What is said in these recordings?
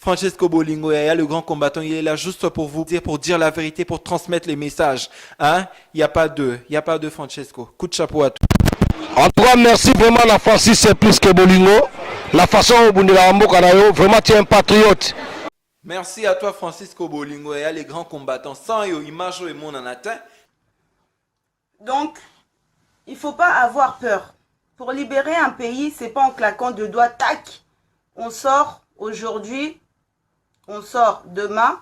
Francesco Bolingo Yaya, le grand combattant, il est là juste pour dire la vérité, pour transmettre les messages. Hein? Il n'y a pas de Francesco. Coup de chapeau à toi. En tout cas, merci vraiment la Francis, c'est plus que Bolingo. La façon où Bundelambo Kanayo, vraiment tu es un patriote. Merci à toi Francisco Bolingo Yaya, les grands combattants. Sans yo, image et mon en atteint. Donc, il ne faut pas avoir peur. Pour libérer un pays, c'est pas en claquant de doigts, tac. On sort aujourd'hui, on sort demain,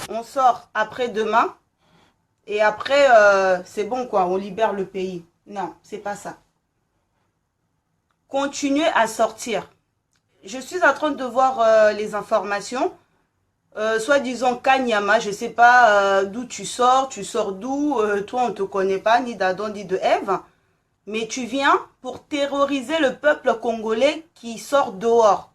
on sort après-demain, et après, c'est bon quoi, on libère le pays. Non, c'est pas ça. Continuez à sortir. Je suis en train de voir les informations. Soi-disant Kanyama, je sais pas d'où tu sors d'où, toi on te connaît pas, ni d'Adam ni de Ève, mais tu viens pour terroriser le peuple congolais qui sort dehors.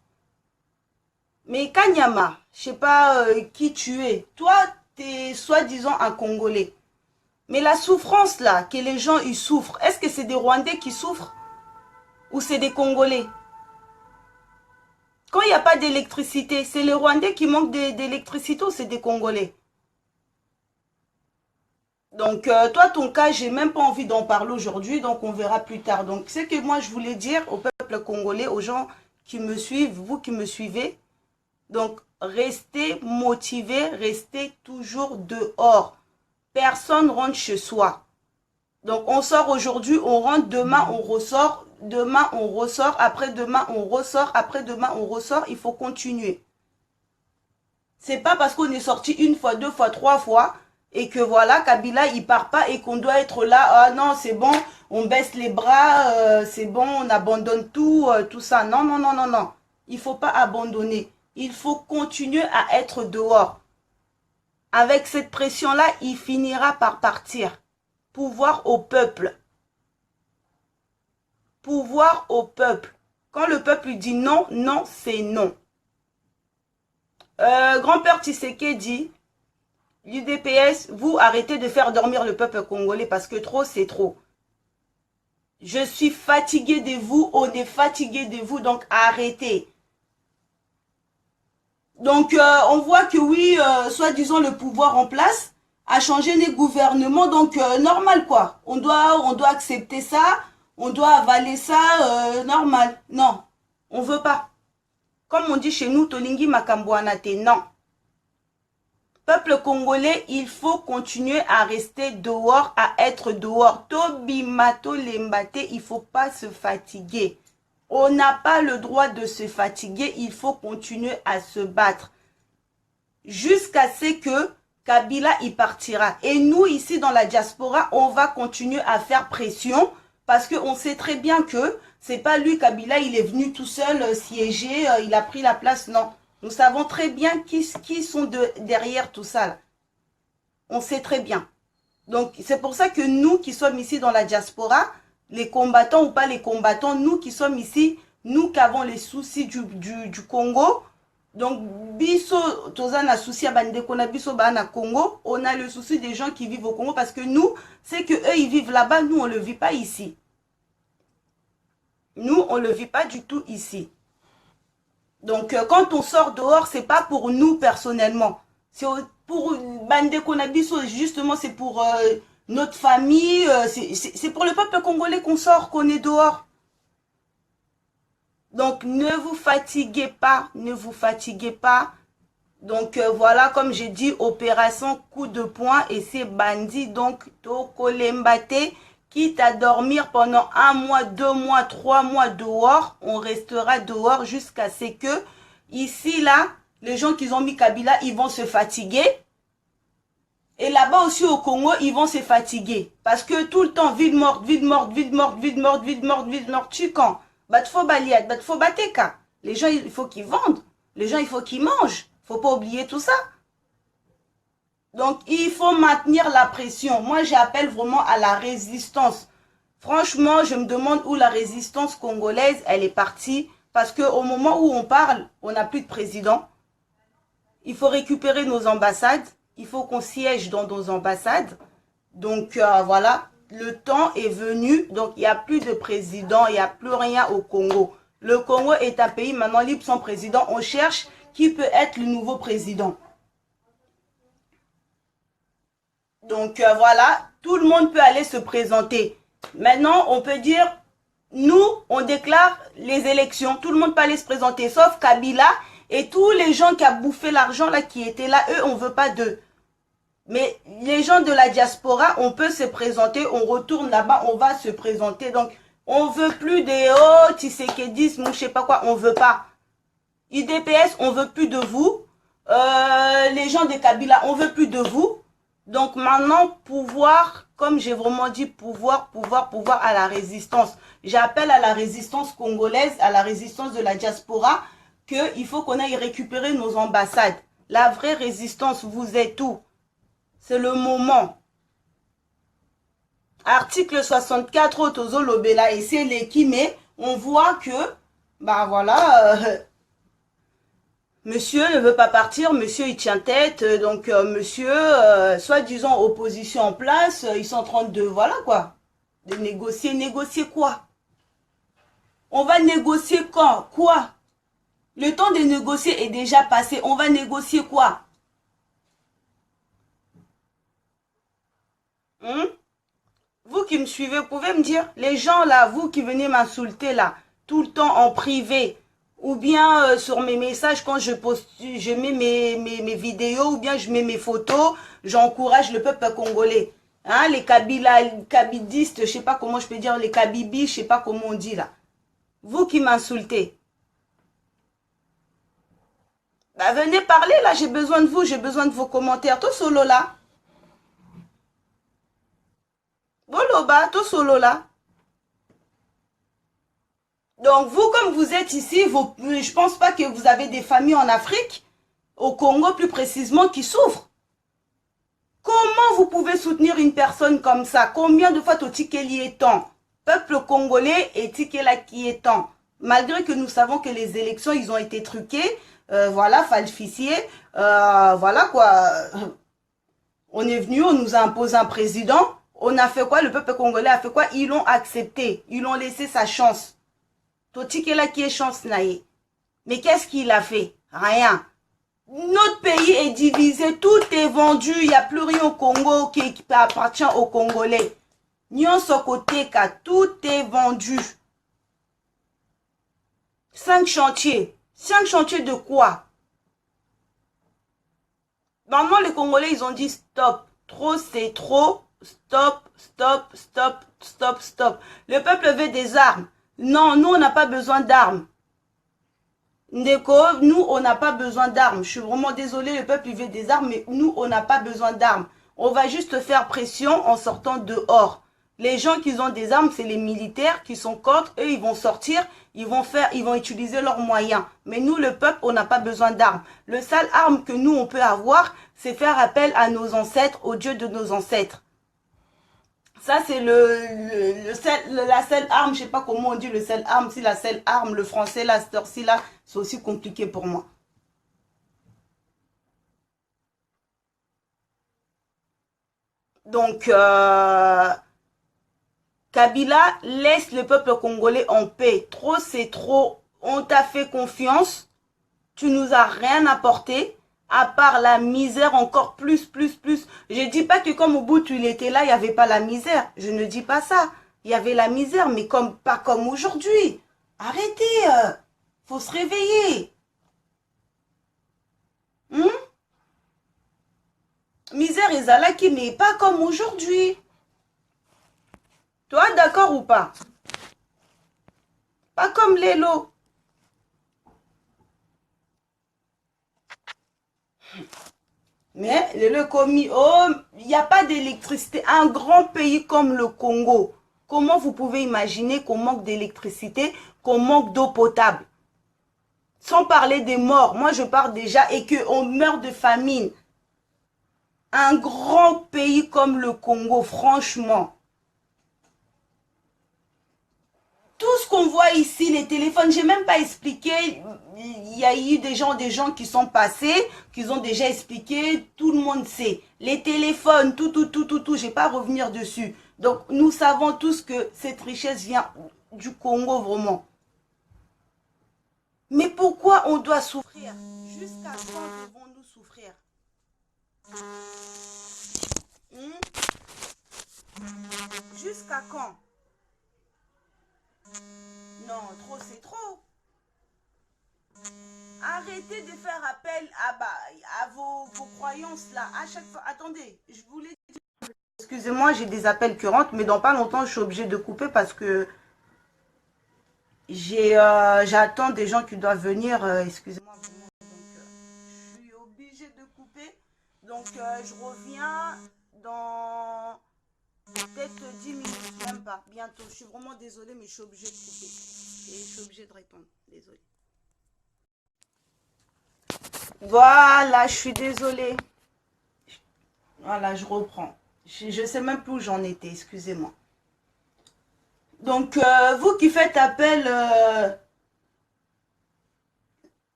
Mais Kanyama, je sais pas qui tu es, toi t'es soi-disant un Congolais, mais la souffrance là, que les gens ils souffrent, est-ce que c'est des Rwandais qui souffrent ou c'est des Congolais? Quand il n'y a pas d'électricité, c'est les Rwandais qui manquent d'électricité ou c'est des Congolais? Donc, toi, ton cas, j'ai même pas envie d'en parler aujourd'hui, donc on verra plus tard. Donc, ce que moi, je voulais dire au peuple congolais, aux gens qui me suivent, vous qui me suivez, donc, restez motivés, restez toujours dehors. Personne rentre chez soi. Donc, on sort aujourd'hui, on rentre, demain, on ressort. Demain, on ressort. Après-demain, on ressort. Après-demain, on ressort. Il faut continuer. C'est pas parce qu'on est sorti une fois, deux fois, trois fois et que voilà, Kabila, il part pas et qu'on doit être là. Ah non, c'est bon, on baisse les bras, c'est bon, on abandonne tout, tout ça. Non, non, non, non, non. Il faut pas abandonner. Il faut continuer à être dehors. Avec cette pression-là, il finira par partir. Pouvoir au peuple. Pouvoir au peuple. Quand le peuple lui dit non, non, c'est non. Grand-père Tshisekedi, l'UDPS, vous arrêtez de faire dormir le peuple congolais parce que trop, c'est trop. Je suis fatigué de vous, on est fatigué de vous, donc arrêtez. Donc, on voit que oui, soi-disant le pouvoir en place a changé les gouvernements, donc normal quoi. On doit accepter ça. On doit avaler ça, normal. Non, on veut pas. Comme on dit chez nous, Tolingi Makamboanate, non. Peuple congolais, il faut continuer à rester dehors, à être dehors. Tobimato Lembate, il faut pas se fatiguer. On n'a pas le droit de se fatiguer, il faut continuer à se battre. Jusqu'à ce que Kabila y partira. Et nous, ici dans la diaspora, on va continuer à faire pression. Parce qu'on sait très bien que c'est pas lui, Kabila, il est venu tout seul siéger, il a pris la place, non. Nous savons très bien qui sont derrière tout ça. Là. On sait très bien. Donc, c'est pour ça que nous qui sommes ici dans la diaspora, les combattants ou pas les combattants, nous qui sommes ici, nous qui avons les soucis du Congo, donc, biso, tozana souci à bandekona biso bana Congo, on a le souci des gens qui vivent au Congo parce que nous, c'est que eux ils vivent là-bas, nous on le vit pas ici. Nous on le vit pas du tout ici. Donc quand on sort dehors, c'est pas pour nous personnellement. C'est pour bandekona biso justement, c'est pour notre famille, c'est pour le peuple congolais qu'on sort, qu'on est dehors. Donc, ne vous fatiguez pas, ne vous fatiguez pas. Donc, voilà, comme j'ai dit, opération coup de poing et c'est bandit. Donc, Toko Lembate, quitte à dormir pendant 1 mois, 2 mois, 3 mois dehors, on restera dehors jusqu'à ce que, ici, là, les gens qui ont mis Kabila, ils vont se fatiguer. Et là-bas aussi au Congo, ils vont se fatiguer. Parce que tout le temps, vide morte, vide morte, vide morte, vide morte, vide morte, vide morte, tu quand? Les gens, il faut qu'ils vendent. Les gens, il faut qu'ils mangent. Il ne faut pas oublier tout ça. Donc, il faut maintenir la pression. Moi, j'appelle vraiment à la résistance. Franchement, je me demande où la résistance congolaise, elle est partie. Parce qu'au moment où on parle, on n'a plus de président. Il faut récupérer nos ambassades. Il faut qu'on siège dans nos ambassades. Donc, voilà. Le temps est venu, donc il n'y a plus de président, il n'y a plus rien au Congo. Le Congo est un pays maintenant libre sans président. On cherche qui peut être le nouveau président. Donc voilà, tout le monde peut aller se présenter. Maintenant, on peut dire, nous, on déclare les élections. Tout le monde peut aller se présenter, sauf Kabila et tous les gens qui ont bouffé l'argent là, qui étaient là, eux, on ne veut pas d'eux. Mais les gens de la diaspora, on peut se présenter, on retourne là-bas, on va se présenter. Donc, on veut plus des oh, Tshisekedi, ou je sais pas quoi, on veut pas. IDPS, on veut plus de vous. Les gens de Kabila, on veut plus de vous. Donc maintenant, pouvoir, comme j'ai vraiment dit, pouvoir à la résistance. J'appelle à la résistance congolaise, à la résistance de la diaspora, qu'il faut qu'on aille récupérer nos ambassades. La vraie résistance, vous êtes où? C'est le moment. Article 64, Tozo Lobela, et c'est l'équipe, mais on voit que, bah voilà, monsieur ne veut pas partir, monsieur il tient tête, donc monsieur, soi-disant opposition en place, ils sont en train de, voilà quoi, de négocier. Négocier quoi? On va négocier quand? Quoi? Le temps de négocier est déjà passé, on va négocier quoi? Vous qui me suivez, vous pouvez me dire, les gens là, vous qui venez m'insulter là, tout le temps en privé, ou bien sur mes messages quand je poste, je mets mes vidéos, ou bien je mets mes photos, j'encourage le peuple congolais. Hein, les kabidistes, je sais pas comment je peux dire, les kabibis, je sais pas comment on dit là. Vous qui m'insultez. Bah venez parler là, j'ai besoin de vous, j'ai besoin de vos commentaires. Tout solo là. Boloba, tout solo là. Donc vous, comme vous êtes ici, je pense pas que vous avez des familles en Afrique, au Congo plus précisément, qui souffrent. Comment vous pouvez soutenir une personne comme ça? Combien de fois Totikeli est temps? Peuple congolais et Tikela qui est temps. Malgré que nous savons que les élections, ils ont été truquées, voilà, falsifiées, voilà quoi. On est venu, on nous a imposé un président. On a fait quoi? Le peuple congolais a fait quoi? Ils l'ont accepté. Ils l'ont laissé sa chance. Totikela qui est chance naïe. Mais qu'est-ce qu'il a fait? Rien. Notre pays est divisé. Tout est vendu. Il n'y a plus rien au Congo qui appartient aux Congolais. Nyon côté ka, tout est vendu. 5 chantiers. 5 chantiers de quoi? Normalement, les Congolais, ils ont dit stop. Trop, c'est trop. Stop, stop, stop, stop, stop. Le peuple veut des armes. Non, nous, on n'a pas besoin d'armes. Ndeko, nous, on n'a pas besoin d'armes. Je suis vraiment désolée, le peuple veut des armes, mais nous, on n'a pas besoin d'armes. On va juste faire pression en sortant dehors. Les gens qui ont des armes, c'est les militaires qui sont contre. Eux, ils vont sortir, ils vont utiliser leurs moyens. Mais nous, le peuple, on n'a pas besoin d'armes. Le seul arme que nous, on peut avoir, c'est faire appel à nos ancêtres, au Dieu de nos ancêtres. Ça, c'est la seule arme, je sais pas comment on dit le seul arme, si la seule arme, le français, là, cette heure-ci, là, c'est aussi compliqué pour moi. Donc, Kabila laisse le peuple congolais en paix. Trop, c'est trop. On t'a fait confiance. Tu nous as rien apporté. À part la misère, encore plus. Je dis pas que comme au bout il était là, il n'y avait pas la misère. Je ne dis pas ça. Il y avait la misère, mais pas comme aujourd'hui. Arrêtez. Faut se réveiller. Misère et Zalaki, mais pas comme aujourd'hui. Toi, d'accord ou pas? Pas comme Lélo. Mais le commis, oh, il n'y a pas d'électricité. Un grand pays comme le Congo, comment vous pouvez imaginer qu'on manque d'électricité, qu'on manque d'eau potable? Sans parler des morts, moi je parle déjà et qu'on meurt de famine. Un grand pays comme le Congo, franchement. Tout ce qu'on voit ici, les téléphones, j'ai même pas expliqué. Il y a eu des gens qui sont passés, qui ont déjà expliqué. Tout le monde sait. Les téléphones, tout. Je vais pas revenir dessus. Donc, nous savons tous que cette richesse vient du Congo, vraiment. Mais pourquoi on doit souffrir? Jusqu'à quand devons-nous souffrir? Jusqu'à quand? Non, trop, c'est trop. Arrêtez de faire appel à vos croyances là. À chaque fois. Attendez, je voulais dire. Excusez-moi, j'ai des appels qui rentrent, mais dans pas longtemps, je suis obligée de couper parce que j'attends des gens qui doivent venir. Excusez-moi. Donc, je suis obligée de couper. Donc, je reviens dans peut-être 10 minutes, même pas. Bientôt. Je suis vraiment désolée, mais je suis obligée de couper. Et je suis obligée de répondre. Désolée. Voilà, je suis désolée. Voilà, je reprends. Je ne sais même plus où j'en étais, excusez-moi. Donc, vous qui faites appel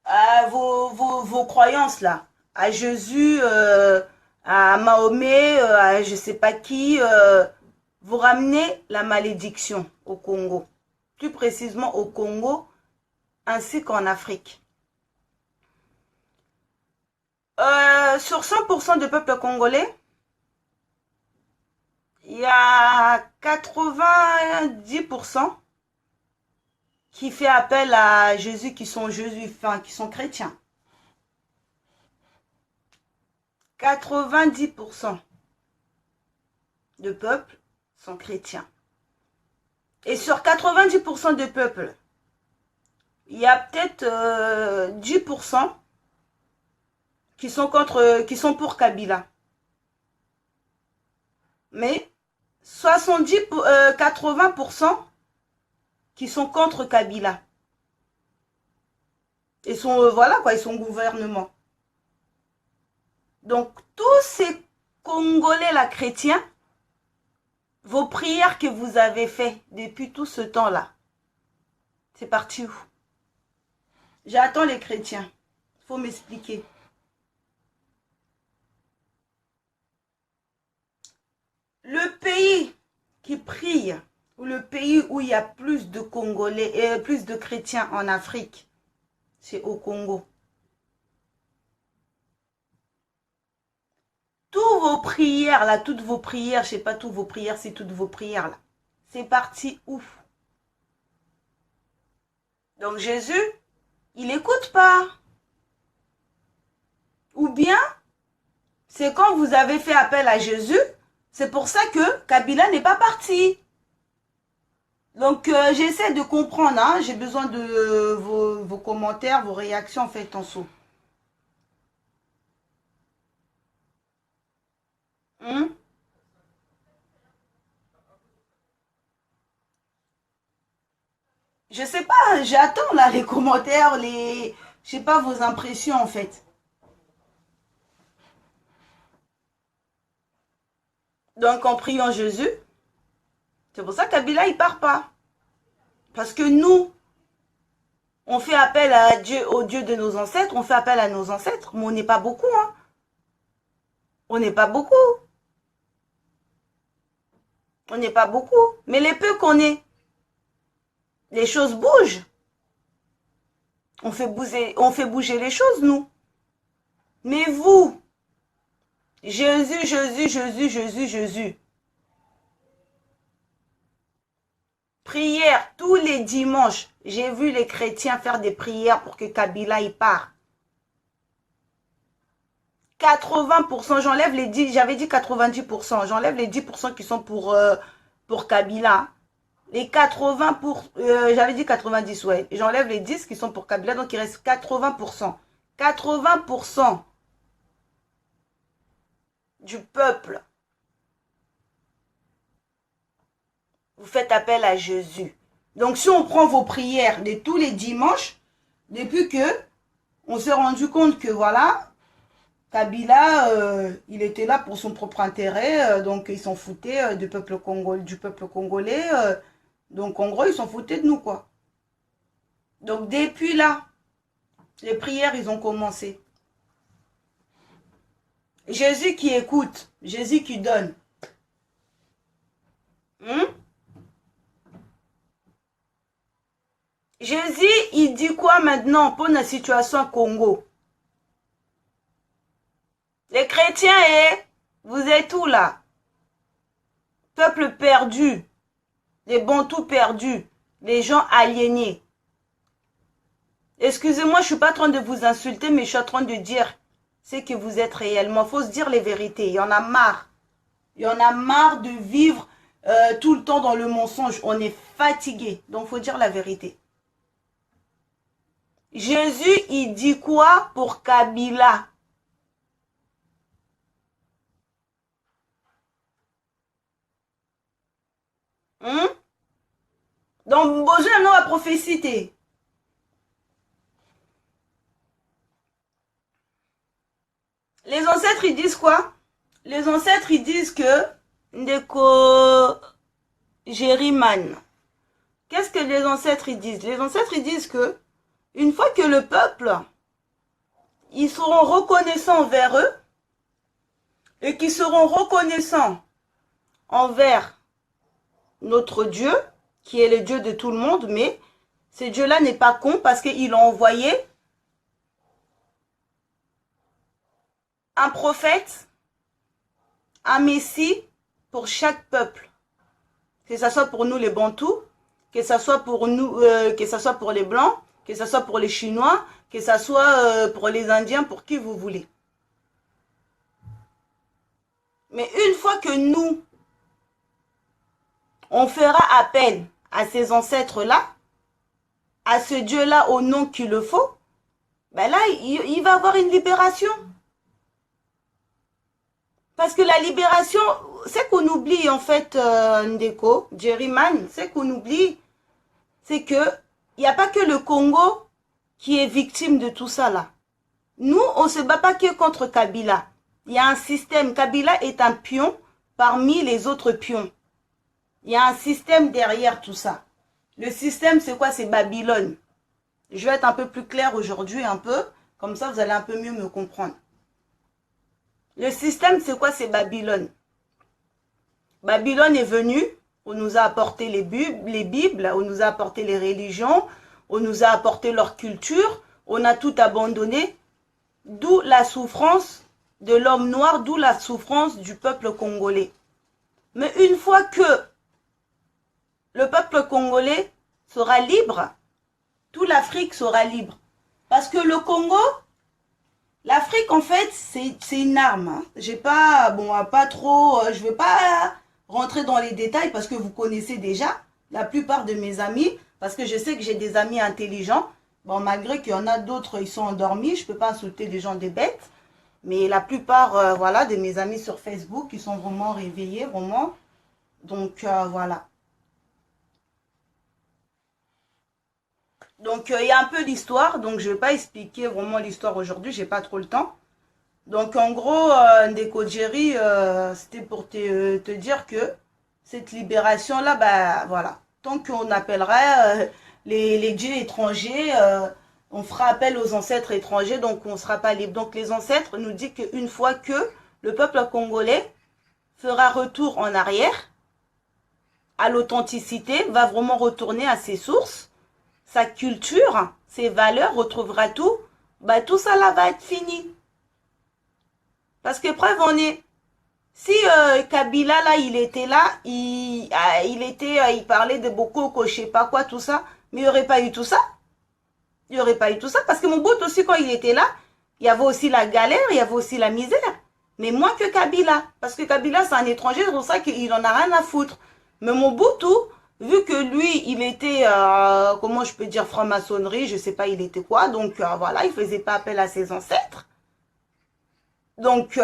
à vos croyances, là, à Jésus, à Mahomet, à je ne sais pas qui, vous ramenez la malédiction au Congo. Plus précisément au Congo, ainsi qu'en Afrique. Sur 100% du peuple congolais, il y a 90% qui fait appel à Jésus, qui sont chrétiens. 90% de peuple sont chrétiens. Et sur 90% de peuple, il y a peut-être 10% qui sont pour Kabila. Mais 80% qui sont contre Kabila. Et voilà quoi, ils sont gouvernement. Donc tous ces Congolais là chrétiens, vos prières que vous avez fait depuis tout ce temps-là, c'est parti où? J'attends les chrétiens. Il faut m'expliquer. Le pays qui prie, ou le pays où il y a plus de Congolais et plus de chrétiens en Afrique, c'est au Congo. Toutes vos prières là, toutes vos prières, je sais pas toutes vos prières, c'est toutes vos prières là. C'est parti où? Donc Jésus, il n'écoute pas. Ou bien, c'est quand vous avez fait appel à Jésus, c'est pour ça que Kabila n'est pas parti. Donc, j'essaie de comprendre. Hein, j'ai besoin de vos commentaires, vos réactions, faites en saut. Je sais pas, j'attends là les commentaires, je sais pas vos impressions en fait. Donc, en priant Jésus, c'est pour ça que Kabila, il part pas. Parce que nous, on fait appel à Dieu, au Dieu de nos ancêtres, on fait appel à nos ancêtres, mais on n'est pas beaucoup. Hein. On n'est pas beaucoup. On n'est pas beaucoup. Mais les peu qu'on est, les choses bougent. On fait bouger les choses, nous. Mais vous, Jésus, Jésus, Jésus, Jésus, Jésus. Prière tous les dimanches. J'ai vu les chrétiens faire des prières pour que Kabila y part. 80%, j'enlève les 10, j'avais dit 90%, j'enlève les 10% qui sont pour Kabila. Les 80 j'avais dit 90, ouais. J'enlève les 10 qui sont pour Kabila, donc il reste 80%. 80% du peuple. Vous faites appel à Jésus. Donc si on prend vos prières de tous les dimanches, depuis que on s'est rendu compte que voilà, Kabila, il était là pour son propre intérêt, donc ils s'en foutaient du peuple congolais. Donc en gros, ils s'en foutaient de nous, quoi. Donc depuis là, les prières, ils ont commencé. Jésus qui écoute, Jésus qui donne. Jésus, il dit quoi maintenant pour la situation au Congo? Les chrétiens, vous êtes où là? Peuple perdu, les bantous perdus, les gens aliénés. Excusez-moi, je suis pas en train de vous insulter, mais je suis en train de dire ce que vous êtes réellement. Il faut se dire les vérités. Il y en a marre. Il y en a marre de vivre tout le temps dans le mensonge. On est fatigué. Donc, il faut dire la vérité. Jésus, il dit quoi pour Kabila? Donc, besoin de la prophétie. Les ancêtres, ils disent quoi? Les ancêtres, ils disent que Ndeko Jériman. Qu'est-ce que les ancêtres, ils disent? Les ancêtres, ils disent que une fois que le peuple, ils seront reconnaissants envers eux et qu'ils seront reconnaissants envers notre Dieu, qui est le Dieu de tout le monde, mais ce Dieu-là n'est pas con parce qu'il a envoyé un prophète, un messie pour chaque peuple. Que ce soit pour nous les Bantous, que ce soit pour nous, que ce soit pour les Blancs, que ce soit pour les Chinois, que ce soit pour les Indiens, pour qui vous voulez. Mais une fois que nous, on fera appel à ces ancêtres-là, à ce Dieu-là au nom qu'il le faut, ben là, il va y avoir une libération. Parce que la libération, c'est qu'on oublie en fait, Ndeko, Jerryman, c'est qu'on oublie, c'est que il n'y a pas que le Congo qui est victime de tout ça là. Nous, on ne se bat pas que contre Kabila. Il y a un système. Kabila est un pion parmi les autres pions. Il y a un système derrière tout ça. Le système, c'est quoi? C'est Babylone. Je vais être un peu plus clair aujourd'hui, un peu. Comme ça, vous allez un peu mieux me comprendre. Le système, c'est quoi? C'est Babylone. Babylone est venu, on nous a apporté les Bibles, on nous a apporté les religions, on nous a apporté leur culture, on a tout abandonné, d'où la souffrance de l'homme noir, d'où la souffrance du peuple congolais. Mais une fois que le peuple congolais sera libre, toute l'Afrique sera libre. Parce que le Congo, l'Afrique, en fait, c'est une arme. Hein. J'ai pas, bon, pas trop, je vais pas rentrer dans les détails parce que vous connaissez déjà la plupart de mes amis, parce que je sais que j'ai des amis intelligents. Bon, malgré qu'il y en a d'autres, ils sont endormis, je peux pas insulter des gens des bêtes. Mais la plupart, voilà, de mes amis sur Facebook, ils sont vraiment réveillés, vraiment. Donc, voilà. Donc, il y a un peu l'histoire. Donc, je ne vais pas expliquer vraiment l'histoire aujourd'hui. Je n'ai pas trop le temps. Donc, en gros, Ndeko Jerry, c'était pour te dire que cette libération-là, bah, voilà. Tant qu'on appellera les dieux étrangers, on fera appel aux ancêtres étrangers, donc on ne sera pas libre. Donc, les ancêtres nous disent qu'une fois que le peuple congolais fera retour en arrière, à l'authenticité, va vraiment retourner à ses sources, sa culture, ses valeurs, retrouvera tout, bah tout ça là va être fini. Parce que preuve en est, si Kabila là, il était là, il parlait de Bokoko, je sais pas quoi, tout ça, mais il n'y aurait pas eu tout ça. Il n'y aurait pas eu tout ça, parce que mon bout aussi, quand il était là, il y avait aussi la galère, il y avait aussi la misère. Mais moins que Kabila, parce que Kabila, c'est un étranger, c'est pour ça qu'il en a rien à foutre. Mais mon Mobutu, vu que lui, il était, comment je peux dire, franc-maçonnerie, je sais pas, il était quoi, donc voilà, il faisait pas appel à ses ancêtres. Donc,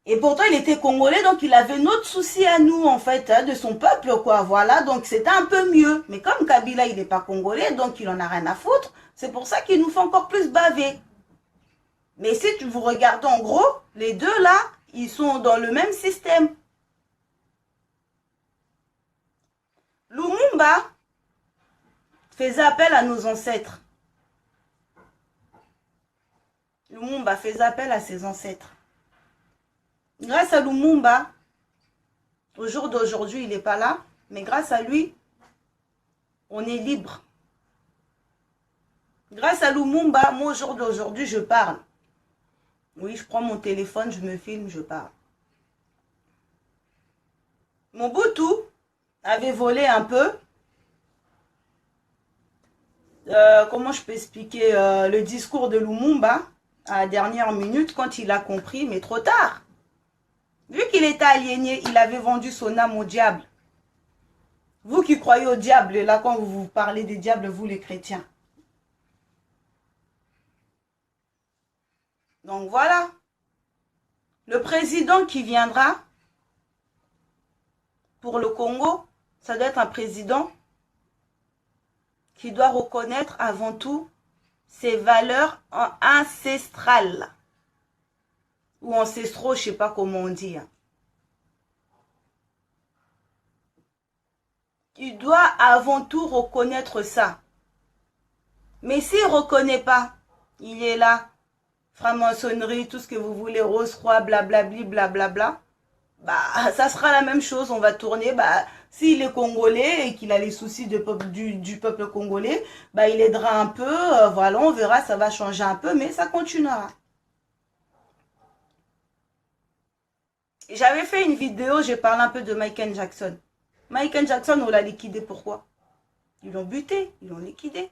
et pourtant, il était congolais, donc il avait notre souci à nous, en fait, hein, de son peuple, quoi, voilà, donc c'était un peu mieux. Mais comme Kabila, il n'est pas congolais, donc il en a rien à foutre, c'est pour ça qu'il nous fait encore plus baver. Mais si vous regardez en gros, les deux là, ils sont dans le même système. Lumumba faisait appel à nos ancêtres. Lumumba faisait appel à ses ancêtres. Grâce à Lumumba, au jour d'aujourd'hui, il n'est pas là, mais grâce à lui, on est libre. Grâce à Lumumba, moi, au jour d'aujourd'hui, je parle. Oui, je prends mon téléphone, je me filme, je parle. Mobutu avait volé un peu. Comment je peux expliquer le discours de Lumumba à la dernière minute quand il a compris, mais trop tard. Vu qu'il était aliéné, il avait vendu son âme au diable. Vous qui croyez au diable, là quand vous parlez des diables, vous les chrétiens. Donc voilà. Le président qui viendra pour le Congo, ça doit être un président qui doit reconnaître avant tout ses valeurs ancestrales. Ou ancestraux, je ne sais pas comment on dit. Il doit avant tout reconnaître ça. Mais s'il ne reconnaît pas, il est là, franc-maçonnerie, tout ce que vous voulez, rose-croix, blablabli, blablabla, bah, ça sera la même chose, on va tourner, bah, s'il est congolais et qu'il a les soucis du peuple congolais, bah, il aidera un peu, voilà, on verra, ça va changer un peu, mais ça continuera. J'avais fait une vidéo, j'ai parlé un peu de Michael Jackson. Michael Jackson, on l'a liquidé, pourquoi? Ils l'ont buté, ils l'ont liquidé,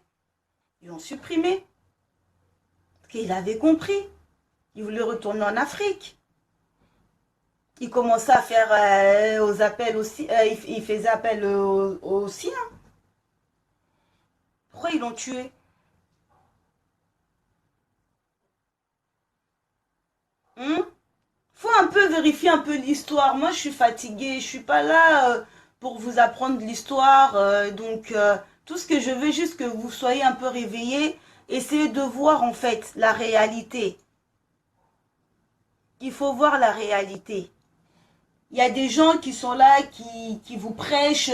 ils l'ont supprimé. Parce qu'il avait compris, il voulait retourner en Afrique. Il commençait à faire aux appels aussi, il faisait appel aux siens. Pourquoi ils l'ont tué? Faut un peu vérifier un peu l'histoire. Moi, je suis fatiguée. Je suis pas là pour vous apprendre l'histoire. Tout ce que je veux, juste que vous soyez un peu réveillés. Essayez de voir en fait la réalité. Il faut voir la réalité. Il y a des gens qui sont là, qui vous prêchent,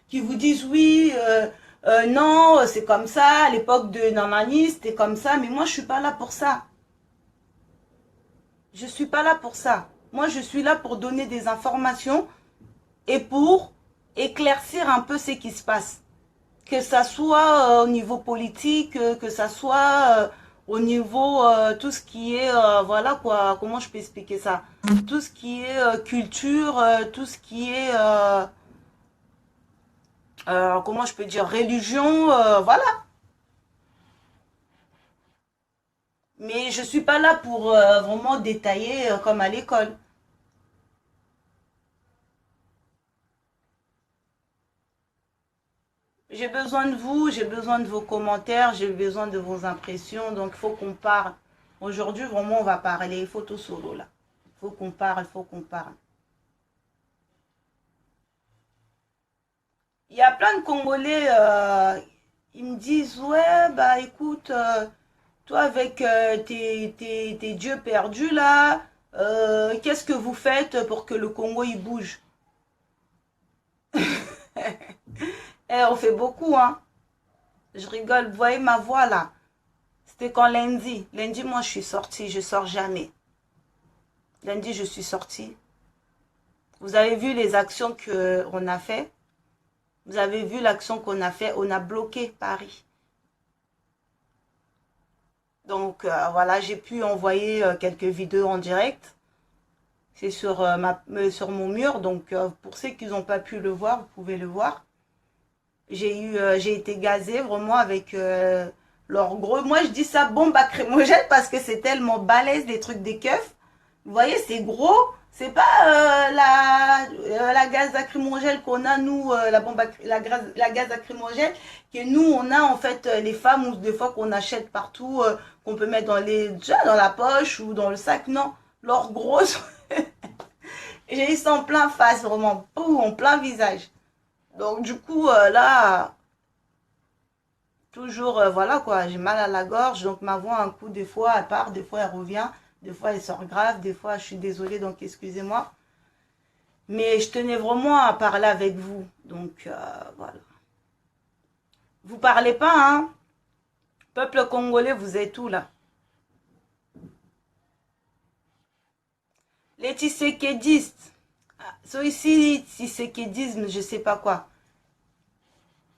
qui vous disent oui, non, c'est comme ça. À l'époque de Namani, c'était comme ça. Mais moi, je suis pas là pour ça. Je suis pas là pour ça. Moi, je suis là pour donner des informations et pour éclaircir un peu ce qui se passe. Que ça soit au niveau politique, que ça soit au niveau tout ce qui est, voilà quoi, comment je peux expliquer ça? Tout ce qui est culture, tout ce qui est, comment je peux dire, religion, voilà. Mais je suis pas là pour vraiment détailler comme à l'école. J'ai besoin de vous, j'ai besoin de vos commentaires, j'ai besoin de vos impressions. Donc, il faut qu'on parle. Aujourd'hui, vraiment, on va parler photo solo là. Il faut qu'on parle, il faut qu'on parle. Il y a plein de Congolais, ils me disent, ouais, bah écoute, toi avec tes dieux perdus là, qu'est-ce que vous faites pour que le Congo il bouge? Eh, on fait beaucoup, hein. Je rigole, vous voyez ma voix là. C'était quand lundi. Lundi, moi, je suis sortie. Je sors jamais. Lundi, je suis sortie. Vous avez vu les actions qu'on a fait. Vous avez vu l'action qu'on a fait. On a bloqué Paris. Donc, voilà, j'ai pu envoyer quelques vidéos en direct. C'est sur mon mur. Donc, pour ceux qui n'ont pas pu le voir, vous pouvez le voir. J'ai été gazée vraiment avec leur gros. Moi, je dis ça bombe lacrymogène parce que c'est tellement balèze des trucs des keufs. Vous voyez, c'est gros. C'est pas la gaz lacrymogène qu'on a, nous, la gaz lacrymogène que nous, on a en fait, les femmes, ou des fois qu'on achète partout, qu'on peut mettre déjà dans la poche ou dans le sac. Non, leur grosse. J'ai eu ça en plein face, vraiment. En plein visage. Donc, du coup, là, toujours, voilà quoi, j'ai mal à la gorge. Donc, ma voix, un coup, des fois, elle part, des fois, elle revient. Des fois, elle sort grave. Des fois, je suis désolée, donc excusez-moi. Mais je tenais vraiment à parler avec vous. Donc, voilà. Vous parlez pas, hein? Peuple congolais, vous êtes où, là? Les Tshisekedi-istes. Ceux ici, Tshisekedi-isme, je sais pas quoi.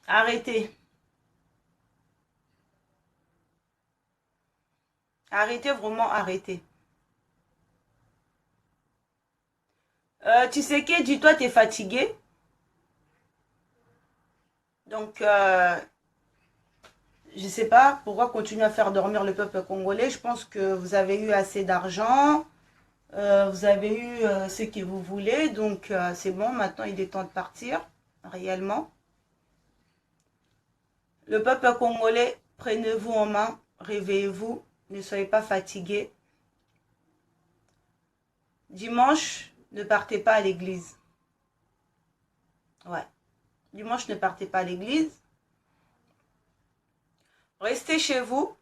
Arrêtez. Arrêtez, vraiment, arrêtez. Tu sais que, dis-toi, tu es fatigué. Donc, je ne sais pas pourquoi continuer à faire dormir le peuple congolais. Je pense que vous avez eu assez d'argent. Vous avez eu ce que vous voulez. Donc, c'est bon. Maintenant, il est temps de partir, réellement. Le peuple congolais, prenez-vous en main. Réveillez-vous. Ne soyez pas fatigués. Dimanche, ne partez pas à l'église. Ouais. Dimanche, ne partez pas à l'église. Restez chez vous.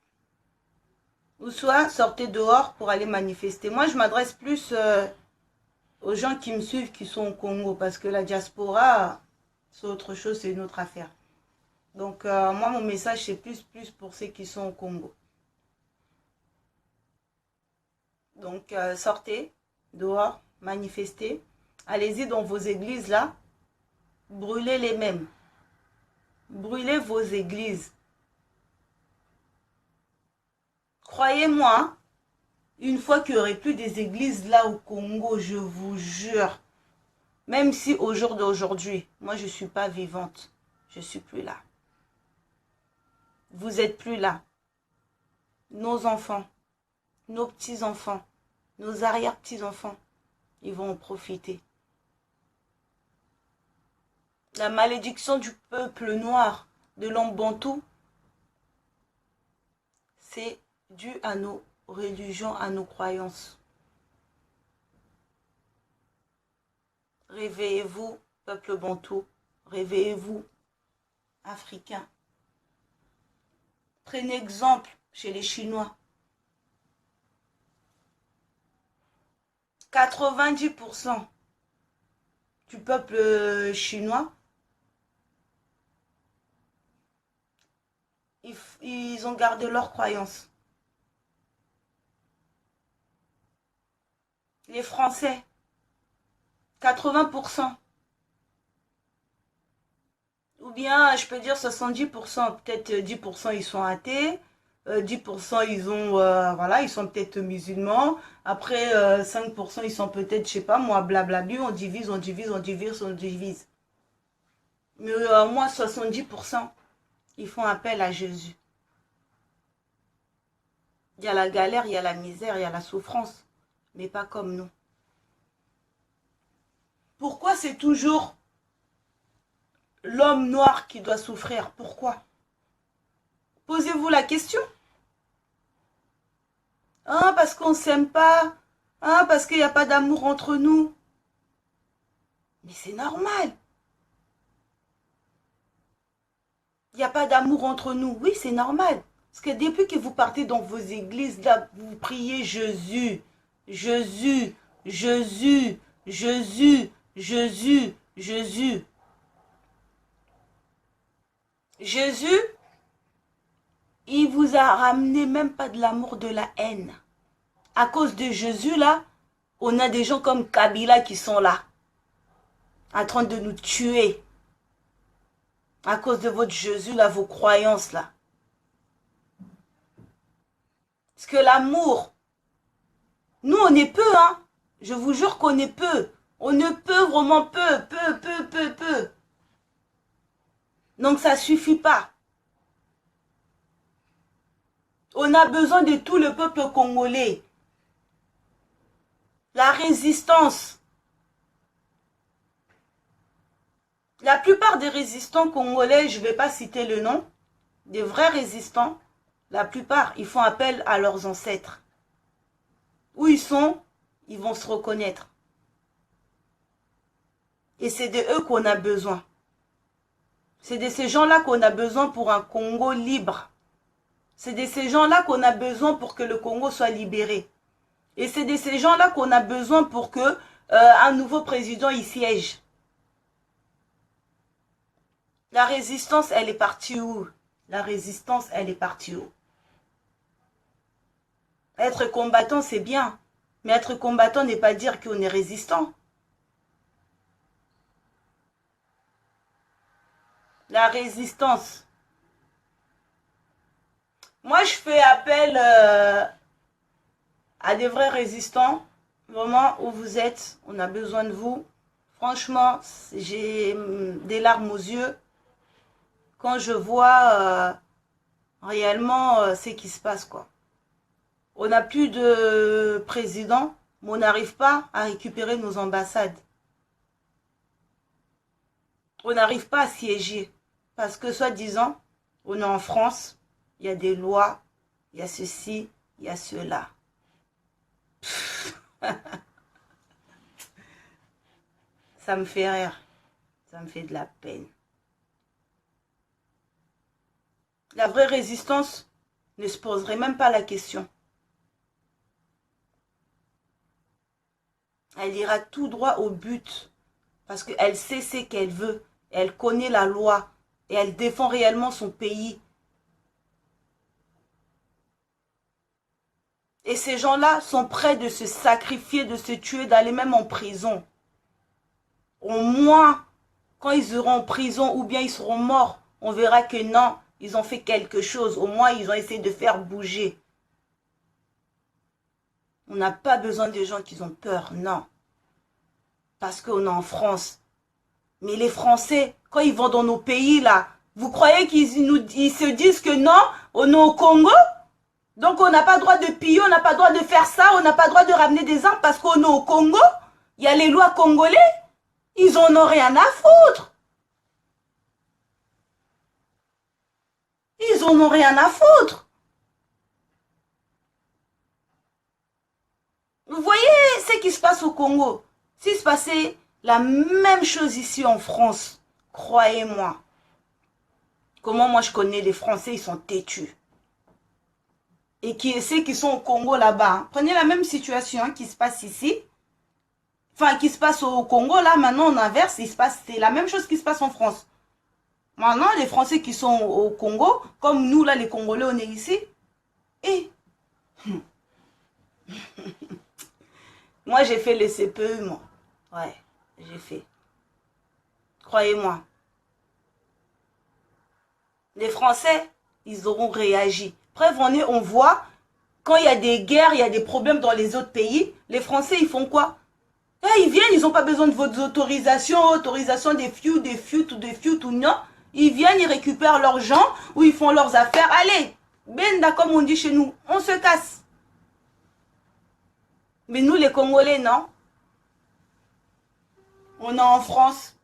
Ou soit sortez dehors pour aller manifester. Moi, je m'adresse plus aux gens qui me suivent qui sont au Congo. Parce que la diaspora, c'est autre chose, c'est une autre affaire. Donc, moi, mon message, c'est plus pour ceux qui sont au Congo. Donc, sortez dehors, manifestez. Allez-y dans vos églises, là. Brûlez les mêmes. Brûlez vos églises. Croyez-moi, une fois qu'il n'y aurait plus des églises là au Congo, je vous jure, même si au jour d'aujourd'hui, moi je ne suis pas vivante, je ne suis plus là. Vous n'êtes plus là. Nos enfants, nos petits-enfants, nos arrière-petits-enfants, ils vont en profiter. La malédiction du peuple noir, de l'homme bantou, c'est dû à nos religions, à nos croyances. Réveillez-vous, peuple bantou. Réveillez-vous, africains. Prenez exemple chez les Chinois. 90% du peuple chinois, ils ont gardé leurs croyances. Les Français, 80%. Ou bien, je peux dire 70%, peut-être 10% ils sont athées, 10% ils ont, voilà, ils sont peut-être musulmans. Après, 5% ils sont peut-être, je sais pas moi, blablabu, on divise, on divise, on divise, on divise. Mais moi, 70%, ils font appel à Jésus. Il y a la galère, il y a la misère, il y a la souffrance, mais pas comme nous. Pourquoi c'est toujours l'homme noir qui doit souffrir? Pourquoi? Posez-vous la question. Ah, parce qu'on ne s'aime pas. Ah, parce qu'il n'y a pas d'amour entre nous. Mais c'est normal. Il n'y a pas d'amour entre nous. Oui, c'est normal. Parce que depuis que vous partez dans vos églises, là, vous priez Jésus. Jésus, Jésus, Jésus, Jésus, Jésus. Jésus, il vous a ramené même pas de l'amour, de la haine. À cause de Jésus, là, on a des gens comme Kabila qui sont là, en train de nous tuer. À cause de votre Jésus, là, vos croyances, là. Parce que l'amour, nous, on est peu, hein. Je vous jure qu'on est peu. On est peu, vraiment peu. Donc, ça suffit pas. On a besoin de tout le peuple congolais. La résistance. La plupart des résistants congolais, je ne vais pas citer le nom, des vrais résistants, la plupart, ils font appel à leurs ancêtres. Où ils sont, ils vont se reconnaître. Et c'est de eux qu'on a besoin. C'est de ces gens-là qu'on a besoin pour un Congo libre. C'est de ces gens-là qu'on a besoin pour que le Congo soit libéré. Et c'est de ces gens-là qu'on a besoin pour que un nouveau président y siège. La résistance, elle est partie où? La résistance, elle est partie où? Être combattant, c'est bien. Mais être combattant n'est pas dire qu'on est résistant. La résistance. Moi, je fais appel à des vrais résistants. Vraiment, où vous êtes, on a besoin de vous. Franchement, j'ai des larmes aux yeux quand je vois réellement ce qui se passe, quoi. On n'a plus de président, mais on n'arrive pas à récupérer nos ambassades. On n'arrive pas à siéger. Parce que, soi-disant, on est en France, il y a des lois, il y a ceci, il y a cela. Ça me fait rire. Ça me fait de la peine. La vraie résistance ne se poserait même pas la question. Elle ira tout droit au but. Parce qu'elle sait ce qu'elle veut. Elle connaît la loi. Et elle défend réellement son pays. Et ces gens-là sont prêts de se sacrifier, de se tuer, d'aller même en prison. Au moins, quand ils seront en prison ou bien ils seront morts, on verra que non, ils ont fait quelque chose. Au moins, ils ont essayé de faire bouger. On n'a pas besoin de gens qui ont peur, non. Parce qu'on est en France. Mais les Français, quand ils vont dans nos pays, là, vous croyez qu'ils se disent que non, on est au Congo? Donc on n'a pas le droit de piller, on n'a pas le droit de faire ça, on n'a pas le droit de ramener des armes parce qu'on est au Congo. Il y a les lois congolais. Ils en ont rien à foutre. Ils en ont rien à foutre. Vous voyez ce qui se passe au Congo? S'il se passait la même chose ici en France, croyez-moi. Comment moi je connais les Français, ils sont têtus. Et ceux qui sont au Congo là-bas, hein, prenez la même situation hein, qui se passe ici. Enfin, qui se passe au Congo, là, maintenant on inverse, c'est la même chose qui se passe en France. Maintenant, les Français qui sont au Congo, comme nous là, les Congolais, on est ici. Et moi, j'ai fait le CPE, moi. Ouais, j'ai fait. Croyez-moi. Les Français, ils auront réagi. Preuve, on voit, quand il y a des guerres, il y a des problèmes dans les autres pays, les Français, ils font quoi? Ils viennent, ils n'ont pas besoin de votre autorisation des few ou non. Ils viennent, ils récupèrent leurs gens, ou ils font leurs affaires. Allez, benda comme on dit chez nous, on se casse. Mais nous, les Congolais, non. On est en France.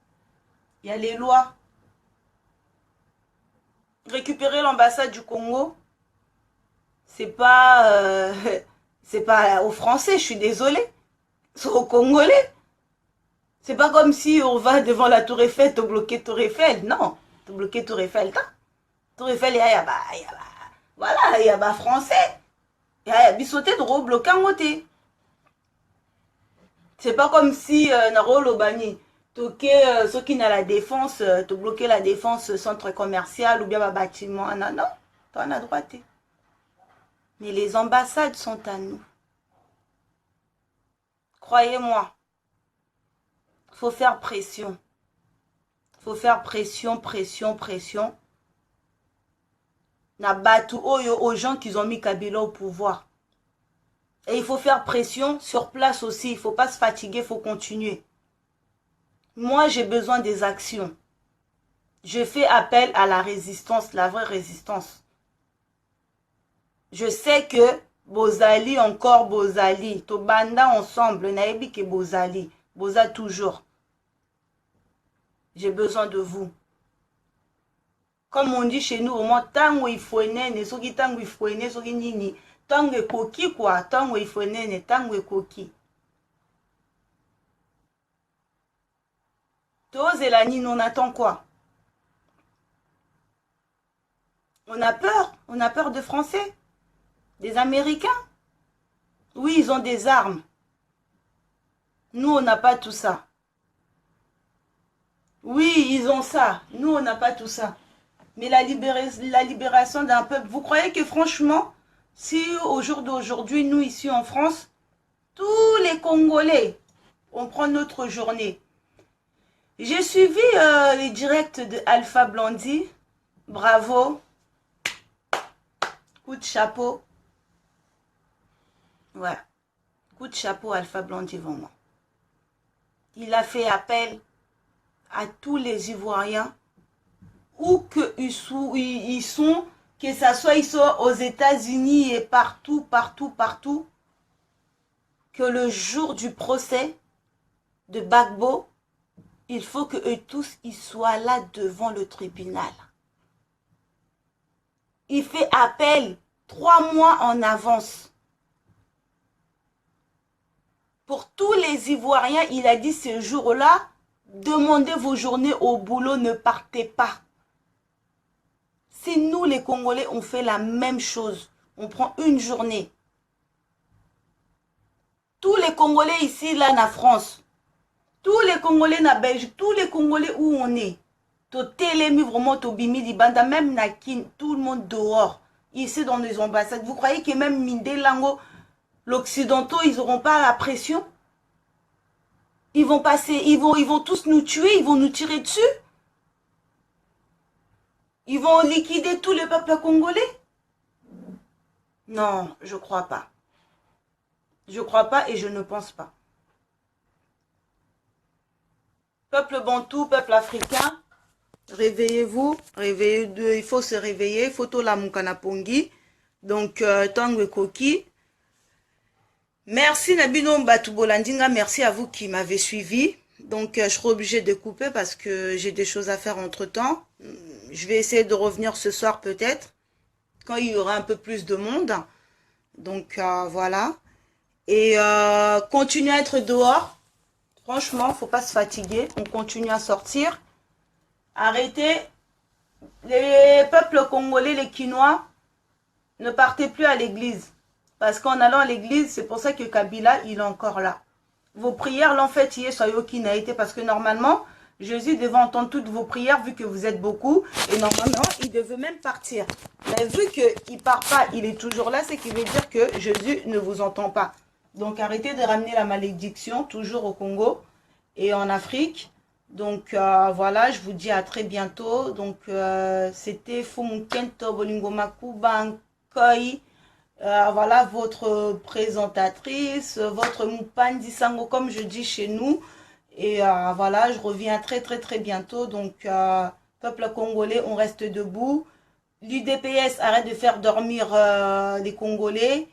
Il y a les lois. Récupérer l'ambassade du Congo, c'est pas aux Français, je suis désolée. C'est aux Congolais. C'est pas comme si on va devant la Tour Eiffel, te bloquer Tour Eiffel. Non, te bloquer Tour Eiffel. Tour Eiffel, il y a voilà, il y a français. Il y a bisoté de bloquer en côté. C'est pas comme si Naro Lobani, toquer ceux qui n'ont la défense, te bloquer la défense centre commercial ou bien un bâtiment. Non, non, t'en as droit. Mais les ambassades sont à nous. Croyez-moi, il faut faire pression. Il faut faire pression. Nabatu aux gens qui ont mis Kabila au pouvoir. Et il faut faire pression sur place aussi. Il ne faut pas se fatiguer, il faut continuer. Moi, j'ai besoin des actions. Je fais appel à la résistance, la vraie résistance. Je sais que Bozali, encore Bozali. Tobanda ensemble, Naebi que Bozali. Boza toujours. J'ai besoin de vous. Comme on dit chez nous, au moins, tango il faut nene, soki tango il faut nene, soki nini. Tango koki quoi, tango il faut nene, tango koki. Tose et la nine, on attend quoi? On a peur de Français. Des Américains? Oui, ils ont des armes. Nous, on n'a pas tout ça. Oui, ils ont ça. Nous, on n'a pas tout ça. Mais la libération d'un peuple, vous croyez que franchement, si au jour d'aujourd'hui, nous, ici en France, tous les Congolais, on prend notre journée. J'ai suivi les directs de Alpha Blondy. Bravo. Coup de chapeau. Ouais. Coup de chapeau Alpha Blondy vraiment. Il a fait appel à tous les Ivoiriens, où qu'ils sont, que ce soit ils sont aux États-Unis et partout, que le jour du procès de Gbagbo, il faut que eux tous ils soient là devant le tribunal. Il fait appel 3 mois en avance. Pour tous les Ivoiriens, il a dit ce jour-là, demandez vos journées au boulot, ne partez pas. Si nous, les Congolais, on fait la même chose, on prend une journée. Tous les Congolais ici, là, en France, tous les Congolais en Belgique, tous les Congolais où on est, to télémi vraiment, to bimi libanda, même Nakin, tout le monde dehors, ici dans les ambassades. Vous croyez que même Mindé Lango, l'Occidentaux, ils n'auront pas la pression? Ils vont passer, ils vont tous nous tuer, ils vont nous tirer dessus. Ils vont liquider tout le peuple congolais? Non, je crois pas. Je crois pas et je ne pense pas. Peuple bantou, peuple africain, réveillez-vous, réveillez-vous, il faut se réveiller, photo la mukanapongi. Donc, Tangue Koki. Merci Nabino Mbatubolandinga, merci à vous qui m'avez suivi. Donc, je serai obligée de couper parce que j'ai des choses à faire entre-temps. Je vais essayer de revenir ce soir peut-être, quand il y aura un peu plus de monde. Donc, voilà. Et continuez à être dehors. Franchement, faut pas se fatiguer. On continue à sortir. Arrêtez. Les peuples congolais, les Quinois, ne partez plus à l'église. Parce qu'en allant à l'église, c'est pour ça que Kabila, il est encore là. Vos prières l'ont fait hier, soyez qui n'a été. Parce que normalement, Jésus devait entendre toutes vos prières vu que vous êtes beaucoup. Et normalement, il devait même partir. Mais vu qu'il ne part pas, il est toujours là, c'est qui veut dire que Jésus ne vous entend pas. Donc arrêtez de ramener la malédiction, toujours au Congo et en Afrique. Donc voilà, je vous dis à très bientôt. Donc c'était Fumukento Bolingomaku Bankoi. Voilà votre présentatrice, votre Mupandi Sango, comme je dis chez nous. Et voilà, je reviens très bientôt. Donc, peuple congolais, on reste debout. L'UDPS arrête de faire dormir les Congolais.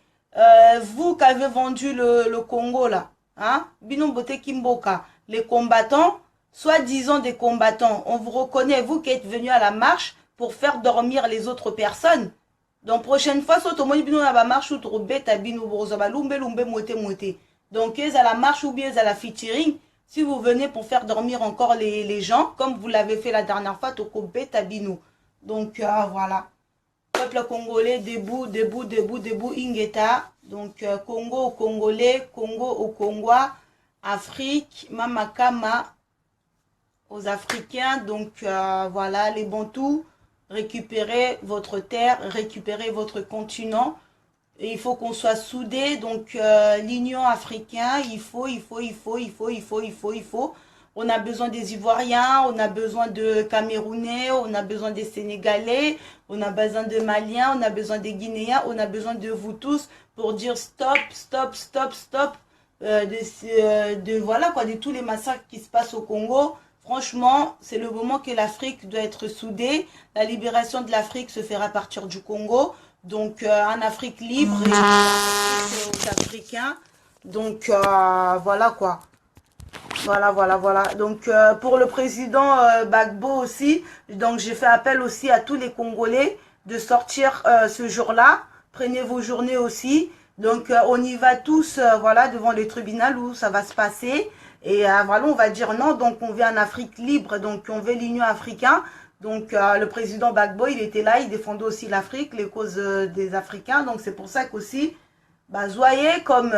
Vous qui avez vendu le Congo là, hein? Binombote Kimboka, les combattants, soi-disant des combattants, on vous reconnaît, vous qui êtes venus à la marche pour faire dormir les autres personnes. Donc, prochaine fois, soit au moins, bino na ba marche ou trop bête à bino borozaba lumbe moite. Donc, ils à la marche ou bien à la featuring. Si vous venez pour faire dormir encore les gens, comme vous l'avez fait la dernière fois, toko bête à bino. Donc, voilà. Peuple congolais, debout, Ingeta. Donc, Congo aux Congolais, Congo aux Congois, Afrique, Mamakama aux Africains. Donc, voilà, les Bantous. Récupérer votre terre, récupérer votre continent. Et il faut qu'on soit soudés. Donc, l'Union africaine, il faut. On a besoin des Ivoiriens, on a besoin de Camerounais, on a besoin des Sénégalais, on a besoin de Maliens, on a besoin des Guinéens, on a besoin de vous tous pour dire stop. Voilà quoi, de tous les massacres qui se passent au Congo. Franchement, c'est le moment que l'Afrique doit être soudée. La libération de l'Afrique se fera à partir du Congo. Donc, en Afrique libre et aux Africains. Donc, voilà quoi. Voilà. Donc, pour le président Gbagbo aussi, donc j'ai fait appel aussi à tous les Congolais de sortir ce jour-là. Prenez vos journées aussi. Donc, on y va tous, voilà, devant le tribunal où ça va se passer. Et voilà, on va dire non, donc on vient en Afrique libre, donc on veut l'Union africaine. Donc le président Gbagbo, il était là, il défendait aussi l'Afrique, les causes des Africains. Donc c'est pour ça qu'aussi, Zoyer, comme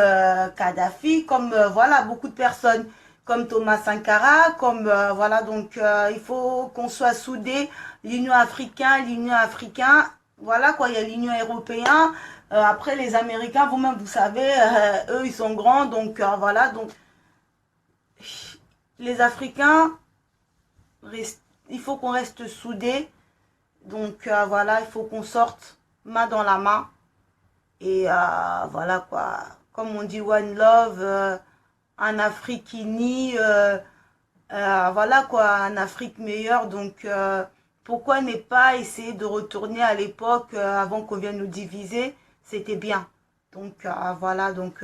Kadhafi, comme voilà, beaucoup de personnes, comme Thomas Sankara, comme voilà, donc il faut qu'on soit soudés, l'Union africaine, voilà quoi, il y a l'Union européenne. Après les Américains, vous-même, vous savez, eux, ils sont grands, donc voilà, donc... Les Africains, il faut qu'on reste soudés. Donc voilà, il faut qu'on sorte main dans la main. Et voilà quoi, comme on dit, One Love, en Afrique unie, voilà quoi, en Afrique meilleure. Donc, pourquoi ne pas essayer de retourner à l'époque avant qu'on vienne nous diviser? C'était bien. Donc, voilà, donc,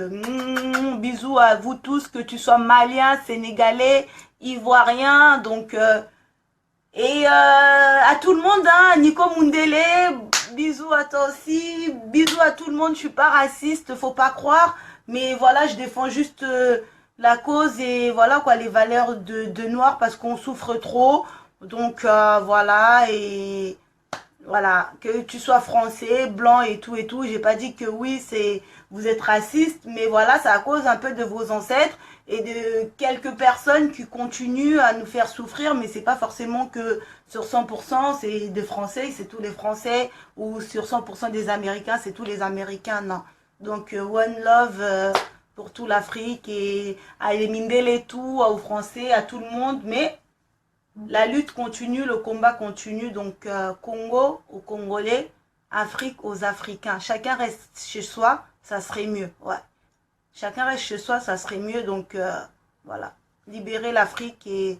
bisous à vous tous, que tu sois malien, sénégalais, ivoirien, donc, et à tout le monde, hein, Nico Mundele, bisous à toi aussi, bisous à tout le monde, je suis pas raciste, faut pas croire, mais voilà, je défends juste la cause et voilà quoi, les valeurs de noir parce qu'on souffre trop, donc voilà, et voilà, que tu sois français, blanc et tout, j'ai pas dit que oui, vous êtes raciste, mais voilà, c'est à cause un peu de vos ancêtres et de quelques personnes qui continuent à nous faire souffrir, mais c'est pas forcément que sur 100% c'est des Français, c'est tous les Français, ou sur 100% des Américains, c'est tous les Américains, non. Donc, One Love pour toute l'Afrique et à Mindele tout, aux Français, à tout le monde, mais la lutte continue, le combat continue, donc Congo aux Congolais, Afrique aux Africains. Chacun reste chez soi, ça serait mieux, ouais. Chacun reste chez soi, ça serait mieux, donc voilà. Libérez l'Afrique et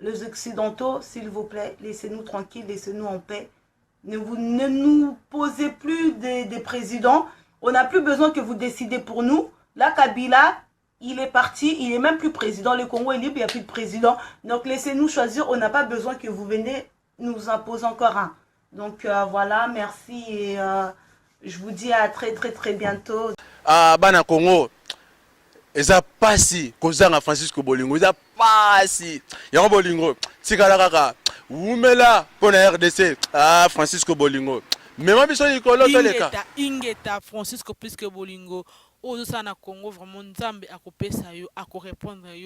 les Occidentaux, s'il vous plaît, laissez-nous tranquilles, laissez-nous en paix. Ne nous posez plus des présidents, on n'a plus besoin que vous décidez pour nous. Là, Kabila, il est parti, il n'est même plus président. Le Congo est libre, il n'y a plus de président. Donc, laissez-nous choisir. On n'a pas besoin que vous venez nous imposer encore un. Donc, voilà, merci. Et je vous dis à très, très, très bientôt. Bana Congo, eza pasi kozanga Francisco Bolingo, eza pasi. Yango Bolingo, tikala kaka. Umela pona RDC, Francisco Bolingo. Mais moi, biso likolo toleka. Ingeta Francisco plus que Bolingo. Ozo sana Congo vraiment Nzambe akopesa yo, ako répondre yo.